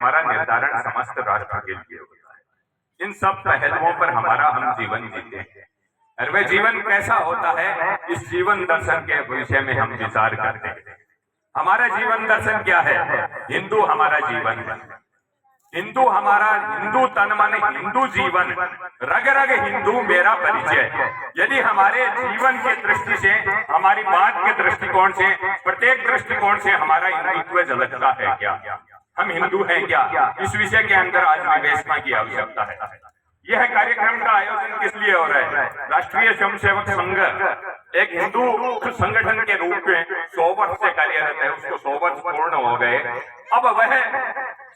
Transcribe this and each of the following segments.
हमारा निर्धारण समस्त राष्ट्र के लिए होता है। इन सब पहलुओं पर हमारा हम जीवन जीते हैं और वह जीवन कैसा होता है, इस जीवन दर्शन के विषय में हम विचार करते हैं। हमारा जीवन दर्शन क्या है? हिंदू हमारा जीवन है। हिंदू हमारा, हिंदू तन मन हिंदू जीवन, रग रग हिंदू मेरा परिचय। यदि हमारे जीवन के दृष्टि से, हमारी बात के दृष्टिकोण से, प्रत्येक दृष्टिकोण से हमारा हिंदुत्व झलकता है क्या, हम हिंदू हैं क्या, इस विषय के अंदर आज विवेचना की आवश्यकता है। यह कार्यक्रम का आयोजन किस लिए हो रहा है? राष्ट्रीय स्वयंसेवक संघ एक हिंदू संगठन के रूप में 100 वर्ष से कार्यरत है, उसको 100 वर्ष पूर्ण हो गए। अब वह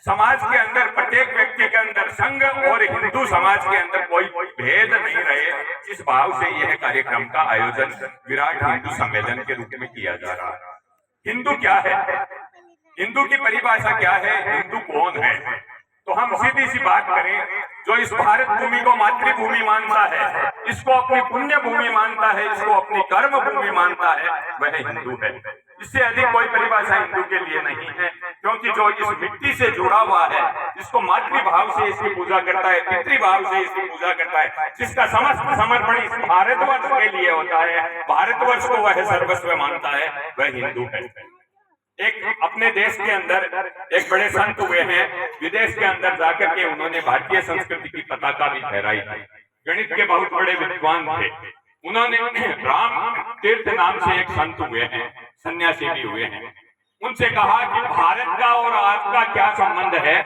समाज के अंदर, प्रत्येक व्यक्ति के अंदर संघ और हिंदू समाज के अंदर कोई भेद नहीं रहे, इस भाव से यह कार्यक्रम का आयोजन विराट हिंदू सम्मेलन के रूप में किया जा रहा है। हिंदू क्या है? हिंदू की परिभाषा क्या है? हिंदू कौन है? तो हम सीधी सी बात करें, जो इस भारत भूमि को मातृभूमि मानता है, इसको अपनी पुण्य भूमि मानता है, इसको अपनी कर्म भूमि मानता है, वह हिंदू है। इससे अधिक कोई परिभाषा हिंदू के लिए नहीं है, क्योंकि जो इस मिट्टी से जुड़ा हुआ है, इसको मातृभाव से इसकी पूजा करता है, पितृभाव से इसकी पूजा करता है, जिसका समस्त समर्पण इस भारतवर्ष के लिए होता है, भारतवर्ष को वह सर्वस्व मानता है, वह हिंदू है। एक अपने देश के अंदर एक बड़े संत हुए हैं, विदेश के अंदर जाकर के उन्होंने भारतीय संस्कृति की पताका भी फहराई थी। गणित के बहुत बड़े विद्वान थे। उन्होंने राम तीर्थ नाम से एक संत हुए हैं, सन्यासी भी हुए हैं। उनसे कहा कि भारत का और आपका क्या संबंध है?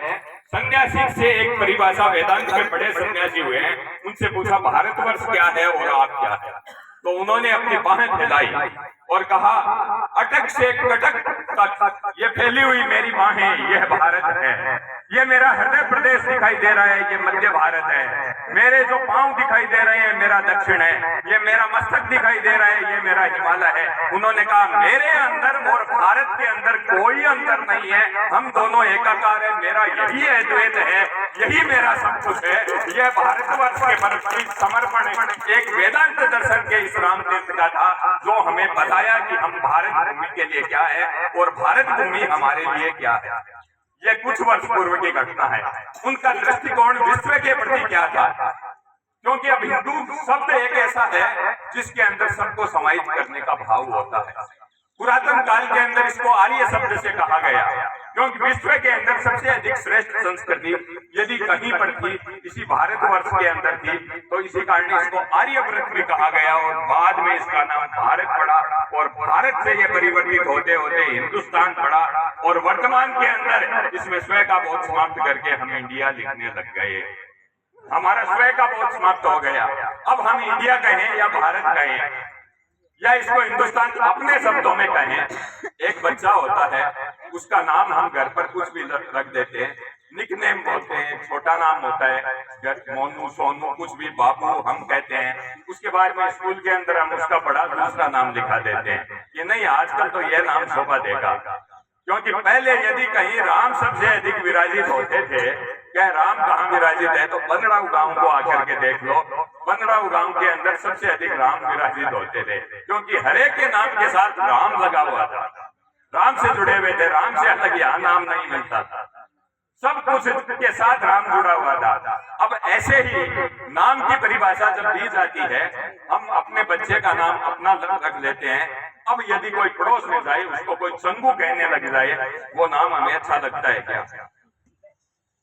सन्यासी से एक परिभाषा, वेदांत के बड़े सन्यासी हुए हैं, उनसे पूछा भारतवर्ष क्या है और आप क्या है? तो उन्होंने अपनी बाहें फैलाई और कहा, अटक से कटक तक ये फैली हुई मेरी बाहें, यह भारत है। ये मेरा हृदय प्रदेश दिखाई दे रहा है, ये मध्य भारत है। मेरे जो पांव दिखाई दे रहे हैं, मेरा दक्षिण है। ये मेरा मस्तक दिखाई दे रहा है, ये मेरा हिमालय है। उन्होंने कहा, मेरे अंदर और भारत के अंदर कोई अंतर नहीं है, हम दोनों एकाकार है। मेरा यही अद्वैत है, यही मेरा सब कुछ है। यह भारतवर्ष के प्रति समर्पण एक वेदांत दर्शन के इस राम तीर्थ का था, जो हमें बताया कि हम भारत भूमि के लिए क्या है और भारत भूमि हमारे लिए क्या है। यह कुछ वर्ष पूर्व की घटना है। उनका दृष्टिकोण विश्व के प्रति क्या था? क्योंकि अब हिंदू शब्द एक ऐसा है जिसके अंदर सबको समाहित करने का भाव होता है। पुरातन काल के अंदर इसको आर्य शब्द से कहा गया, क्योंकि विश्व के अंदर सबसे अधिक श्रेष्ठ संस्कृति यदि कहीं पर थी, इसी भारतवर्ष के अंदर थी, तो इसी कारण इसको आर्यव्रत भी कहा गया और बाद में इसका नाम भारत पड़ा और भारत से ये परिवर्तित होते होते हिंदुस्तान पड़ा और वर्तमान के अंदर इसमें स्वयं का बोध समाप्त करके हम इंडिया लिखने लग गए। हमारा स्वयं का बोध समाप्त हो गया। अब हम इंडिया कहें या भारत कहें या इसको हिंदुस्तान अपने शब्दों में कहें, एक बच्चा होता है, उसका नाम हम घर पर कुछ भी रख देते हैं, निकनेम बोलते हैं, छोटा नाम होता है, मोनू सोनू कुछ भी, बाबू हम कहते हैं। उसके बाद में स्कूल के अंदर हम उसका बड़ा दूसरा नाम लिखा देते हैं कि नहीं, आजकल तो यह नाम शोभा देगा। क्योंकि पहले यदि कहीं राम सबसे अधिक विराजित होते थे, क्या राम कहाँ विराजित है? तो बनराव गांव को आकर के देख लो, बनराव गांव के अंदर सबसे अधिक राम विराजित होते थे, क्योंकि हरेक के नाम के साथ राम लगा हुआ था, राम से जुड़े हुए थे। राम से अलग यहाँ नाम नहीं मिलता था, सब कुछ के साथ राम जुड़ा हुआ था। अब ऐसे ही नाम की परिभाषा जब दी जाती है, हम अपने बच्चे का नाम अपना रख लेते हैं। अब यदि कोई पड़ोस में जाए, उसको कोई चंगू कहने लग जाए, वो नाम हमें अच्छा लगता है क्या?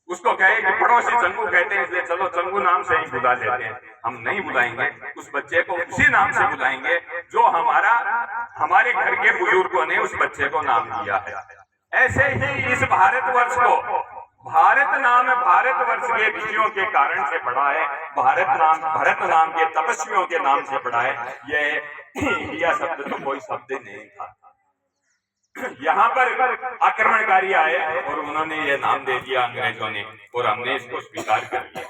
उसको कहे कि पड़ोसी चंगू कहते हैं, इसलिए चलो चंगू नाम से ही बुला लेते हैं। हम नहीं बुलाएंगे, उस बच्चे को उसी नाम से बुलाएंगे जो हमारे घर के बुजुर्गों ने उस बच्चे को नाम दिया है। ऐसे ही इस भारतवर्ष को भारत नाम भारतवर्ष के ऋषियों के कारण से पड़ा है, भरत नाम के तपस्वियों के नाम से पड़ा है। यह इंडिया शब्द तो कोई शब्द नहीं था। यहाँ पर आक्रमणकारी आए और उन्होंने ये नाम दे दिया अंग्रेजों ने, और हमने इसको स्वीकार कर लिया,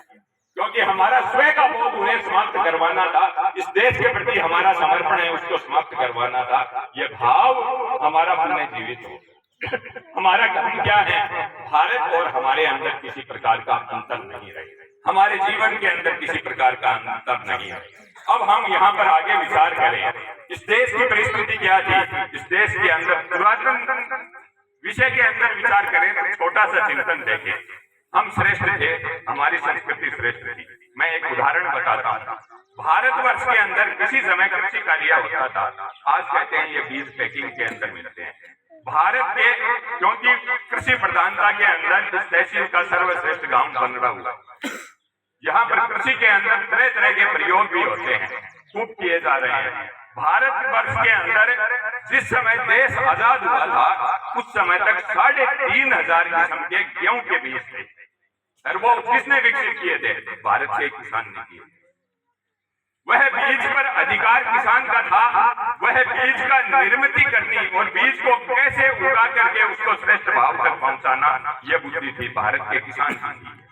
क्योंकि हमारा स्वयं का बोध उन्हें समाप्त करवाना था। इस देश के प्रति हमारा समर्पण है, उसको समाप्त करवाना था। ये भाव हमारा मन में जीवित हो। हमारा काम क्या है? भारत और हमारे अंदर किसी प्रकार का अंतर नहीं रहे, हमारे जीवन के अंदर किसी प्रकार का अंतर नहीं है। अब हम यहाँ पर आगे विचार करें, इस देश की परिस्थिति क्या थी? इस देश के अंदर पुरातन विषय के अंदर विचार करें तो छोटा सा चिंतन देखें। हम श्रेष्ठ थे, हमारी संस्कृति श्रेष्ठ थी। मैं एक उदाहरण बताता हूँ। भारतवर्ष के अंदर किसी समय कृषि कार्य होता था, आज कहते हैं ये बीज पैकिंग के अंदर मिलते हैं। भारत के, क्योंकि कृषि प्रधानता के अंदर इस तहसील का सर्वश्रेष्ठ गांव बन रहा हुआ, यहाँ पर कृषि के अंदर तरह तरह के प्रयोग भी होते हैं, खूब किए जा रहे हैं। भारतवर्ष के अंदर जिस समय देश आजाद हुआ था, उस समय तक 3500 किस्म के गेहूं के बीज थे, और वो किसने विकसित किए थे? भारत के किसान ने किए। वह बीज पर अधिकार किसान का था, वह बीज का निर्मित करनी और बीज को कैसे उगा करके उसको श्रेष्ठ भाव तक पहुंचाना, यह बुद्धि थी भारत के किसान की।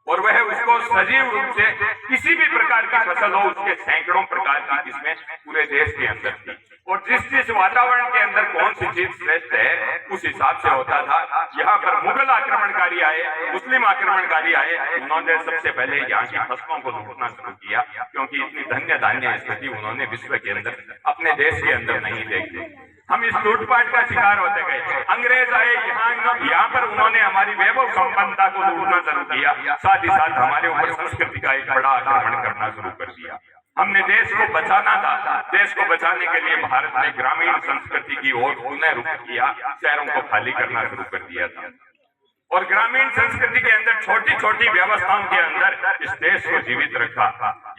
और वह उसको सजीव रूप से किसी भी प्रकार की फसल हो, उसके सैकड़ों प्रकार की किस्में पूरे देश के अंदर थी, और जिस जिस वातावरण के अंदर कौन सी चीज श्रेष्ठ है उस हिसाब से होता था। यहाँ पर मुगल आक्रमणकारी आए, मुस्लिम आक्रमणकारी आए, उन्होंने सबसे पहले यहाँ की फसलों को लूटना शुरू किया, क्योंकि इतनी धन्य धान्य स्थिति उन्होंने विश्व के अंदर, अपने देश के अंदर नहीं देखी। हम इस लूटपाट का शिकार होते गए। अंग्रेज आए, यहाँ पर उन्होंने हमारी वैभव संपन्नता को लूटना शुरू किया, साथ ही साथ हमारे ऊपर संस्कृति का एक बड़ा आक्रमण करना शुरू कर दिया। हमने देश को बचाना था, देश को बचाने के लिए भारत ने ग्रामीण संस्कृति की ओर पुनः रुख किया, शहरों को खाली करना शुरू कर दिया था, और ग्रामीण संस्कृति के अंदर छोटी छोटी व्यवस्थाओं के अंदर इस देश को जीवित रखा।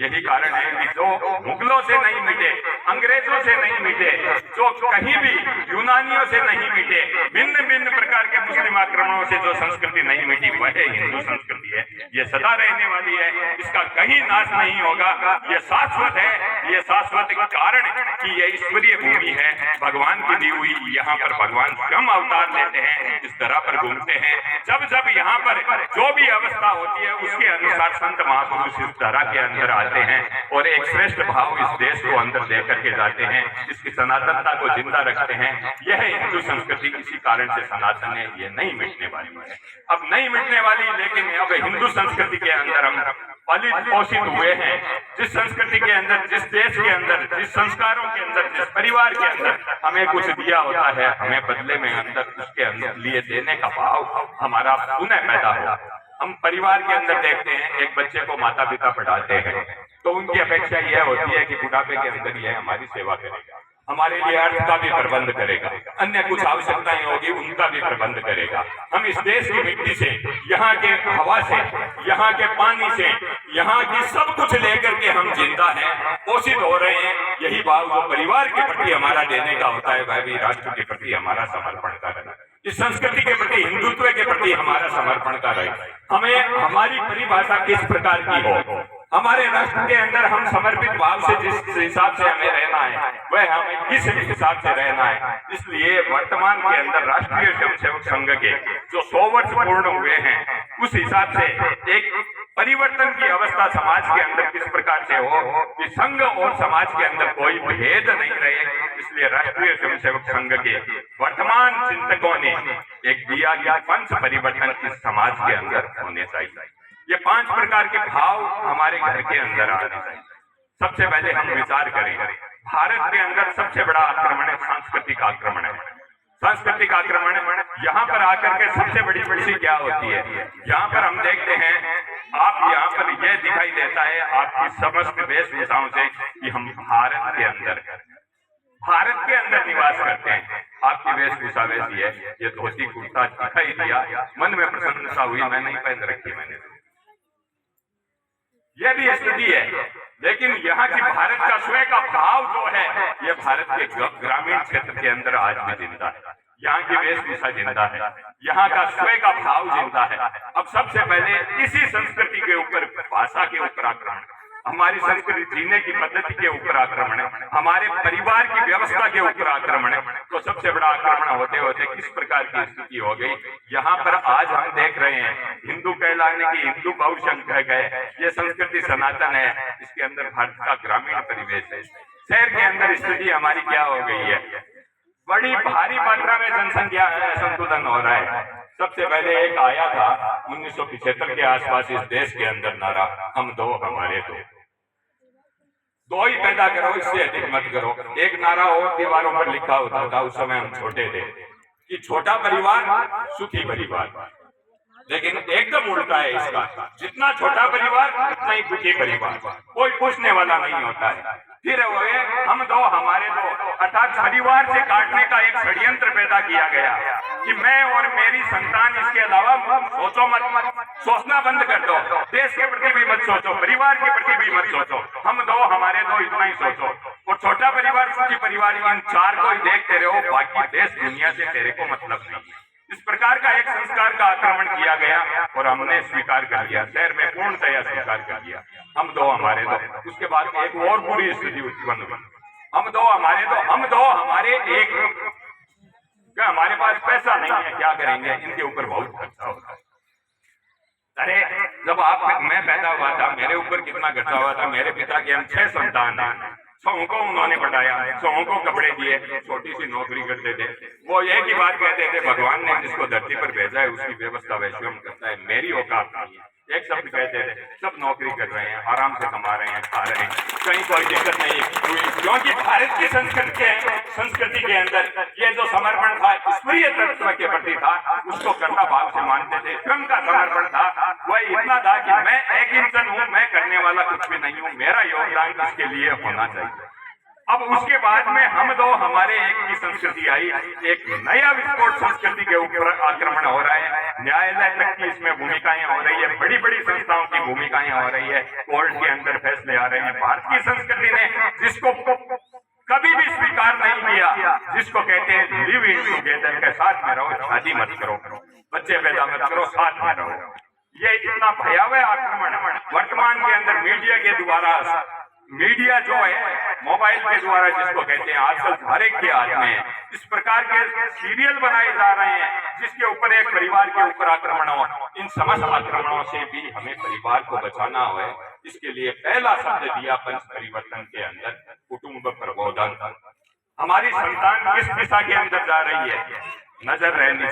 यही कारण है कि जो मुगलों से नहीं मिटे, अंग्रेजों से नहीं मिटे, जो कहीं भी यूनानियों से नहीं मिटे, भिन्न भिन्न प्रकार के मुस्लिम आक्रमणों से जो संस्कृति नहीं मिटी, वह हिंदू संस्कृति है। ये सदा रहने वाली है, इसका कहीं नाश नहीं होगा, ये शाश्वत है। ये शाश्वत कारण कि ये ईश्वरीय भूमि है, भगवान की दी हुई। यहाँ पर भगवान स्वयं अवतार लेते हैं, इस तरह पर घूमते हैं। जब जब यहाँ पर जो भी अवस्था होती है, उसके अनुसार संत महापुरुष इस तरह के अंदर आते हैं और एक श्रेष्ठ भाव इस देश को अंदर दे करके जाते हैं, इसकी सनातनता को जिंदा रखते हैं। यह हिंदू संस्कृति किसी कारण से सनातन है, ये नहीं मिटने वाली है, अब नहीं मिटने वाली। लेकिन अब हिंदू संस्कृति के अंदर हम पालित पोषित हुए हैं, जिस संस्कृति के अंदर, जिस देश के अंदर, जिस संस्कारों के अंदर, जिस परिवार के अंदर हमें कुछ दिया होता है, हमें बदले में अंदर उसके अंदर लिए देने का भाव हमारा पुनः पैदा हो। हम परिवार के अंदर देखते हैं, एक बच्चे को माता पिता पढ़ाते हैं तो उनकी अपेक्षा यह होती है कि बुढ़ापे के अंदर यह हमारी सेवा करेगा, हमारे लिए अर्थ का भी प्रबंध करेगा, अन्य कुछ आवश्यकताएं होगी उनका भी प्रबंध करेगा। हम इस देश की मिट्टी से, यहाँ के हवा से, यहाँ के पानी से, यहाँ की सब कुछ लेकर के हम जिंदा हैं, पोषित हो रहे हैं। यही भाव जो परिवार के प्रति हमारा देने का होता है, वह भी राष्ट्र के प्रति हमारा समर्पण का रहे, इस संस्कृति के प्रति, हिंदुत्व के प्रति हमारा समर्पण का रहे। हमें हमारी परिभाषा किस प्रकार की हो, हमारे राष्ट्र के अंदर हम समर्पित भाव से जिस हिसाब से हमें रहना है, वह हमें किस हिसाब से रहना है। इसलिए वर्तमान के अंदर राष्ट्रीय स्वयंसेवक संघ के जो 100 वर्ष पूर्ण हुए हैं, उस हिसाब से एक परिवर्तन की अवस्था समाज के अंदर किस प्रकार से हो कि संघ और समाज के अंदर कोई भेद नहीं रहे। इसलिए राष्ट्रीय स्वयंसेवक संघ के वर्तमान चिंतकों ने एक दिया कि पंच परिवर्तन इस समाज के अंदर होने चाहिए। ये 5 प्रकार के भाव हमारे घर के अंदर आने चाहिए। सबसे पहले हम विचार करें, भारत के अंदर सबसे बड़ा आक्रमण है सांस्कृतिक आक्रमण है। सांस्कृतिक आक्रमण यहाँ पर आकर के सबसे बड़ी चीज क्या होती है, यहाँ पर हम देखते हैं, आप यहाँ पर यह दिखाई देता है आपकी समस्त वेशभूषाओं से कि हम भारत के अंदर निवास करते हैं। आपकी वेशभूषा वैसी है, ये धोती कुर्ता दिखाई दिया, मन में प्रसन्नता हुई, मैं नहीं पहन रखी मैंने, यह भी स्थिति है। लेकिन यहाँ की भारत का स्वयं का भाव जो है, यह भारत के ग्रामीण क्षेत्र के अंदर आज भी जिंदा है। यहाँ की वेशभूषा जिंदा है, यहाँ का स्वयं का भाव जिंदा है। अब सबसे पहले इसी संस्कृति के ऊपर, भाषा के ऊपर आक्रमण, हमारी संस्कृति जीने की पद्धति के ऊपर आक्रमण है, हमारे परिवार की व्यवस्था के ऊपर आक्रमण है। तो सबसे बड़ा आक्रमण होते होते किस प्रकार की स्थिति हो गई। यहाँ पर आज हम देख रहे हैं, हिंदू कहलाने की हिंदू बहुसंख्यक कह गए, ये संस्कृति सनातन है, इसके अंदर भारत का ग्रामीण परिवेश है। शहर के अंदर स्थिति हमारी क्या हो गई है, बड़ी भारी मात्रा में जनसंख्या असंतुलन हो रहा है। सबसे पहले एक आया था 1975 के आसपास इस देश के अंदर नारा, हम दो हमारे दो ही पैदा करो, इससे अधिक मत करो। एक नारा और दीवारों पर लिखा होता था, उस समय हम छोटे थे, कि छोटा परिवार सुखी परिवार, लेकिन एकदम उल्टा है इसका। जितना छोटा परिवार उतना ही दुखी परिवार, कोई पूछने वाला नहीं होता है। फिर हम दो हमारे दो, अर्थात परिवार से काटने का एक षड्यंत्र पैदा किया गया कि मैं और मेरी संतान, इसके अलावा सोचो मत, सोचना बंद कर दो, देश के प्रति भी मत सोचो, परिवार के प्रति भी मत सोचो, हम दो हमारे दो इतना ही सोचो। और छोटा परिवार सुखी परिवार, इन चार को ही देखते रहो, बाकी देश दुनिया से तेरे को मतलब नहीं। इस प्रकार का एक संस्कार का आक्रमण किया गया और हमने स्वीकार कर लिया, शहर में पूर्णतया स्वीकार कर लिया, हम दो हमारे दो। उसके बाद एक और बुरी स्थिति उत्पन्न हुई, हम दो हमारे दो, हम दो हमारे एक। क्या हमारे पास पैसा नहीं है, क्या करेंगे, इनके ऊपर बहुत खर्चा होता है। अरे जब मैं पैदा हुआ था, मेरे ऊपर कितना खर्चा हुआ था। मेरे पिता के हम 6 संतान हैं, 100 को उन्होंने पढ़ाया, 100 को कपड़े दिए, छोटी सी नौकरी करते थे। वो एक ही बात कहते थे, भगवान ने जिसको धरती पर भेजा है उसकी व्यवस्था वैसे हम करता है, मेरी औकात नहीं है। एक शब्द कहते थे, सब नौकरी कर रहे हैं, आराम से कमा रहे हैं, खा रहे हैं, कहीं कोई दिक्कत नहीं हुई। क्योंकि भारत की संस्कृति के अंदर ये जो समर्पण था, ईश्वरीय तत्व के प्रति था, उसको कर्ता भाव से मानते थे। स्वयं का समर्पण था, वह इतना था कि मैं एक इंसान हूँ, मैं करने वाला कुछ भी नहीं हूँ, मेरा योगदान इसके लिए होना चाहिए। अब उसके बाद में हम दो हमारे एक की संस्कृति आई, एक नया विस्फोट संस्कृति के ऊपर आक्रमण हो रहा है। न्यायालय तक की इसमें भूमिकाएं हो रही है, बड़ी बड़ी संस्थाओं की भूमिकाएं हो रही है, कोर्ट के अंदर फैसले आ रहे हैं। भारतीय संस्कृति ने जिसको कभी भी स्वीकार नहीं किया, जिसको कहते हैं लिव इन टुगेदर, के साथ में रहो, शादी मत करो, बच्चे पैदा मत करो, साथ में रहो, ये इतना भयावह आक्रमण वर्तमान के अंदर मीडिया के द्वारा, मीडिया जो है मोबाइल के द्वारा जिसको कहते हैं, आजकल हर एक के हाथ में है। इस प्रकार के सीरियल बनाए जा रहे हैं जिसके ऊपर एक परिवार के ऊपर आक्रमण हो। इन समस्त आक्रमणों से भी हमें परिवार को बचाना है। इसके लिए पहला शब्द दिया पंच परिवर्तन के अंदर, कुटुंब प्रबोधन। हमारी संतान किस दिशा के अंदर जा रही है, नजर रहनी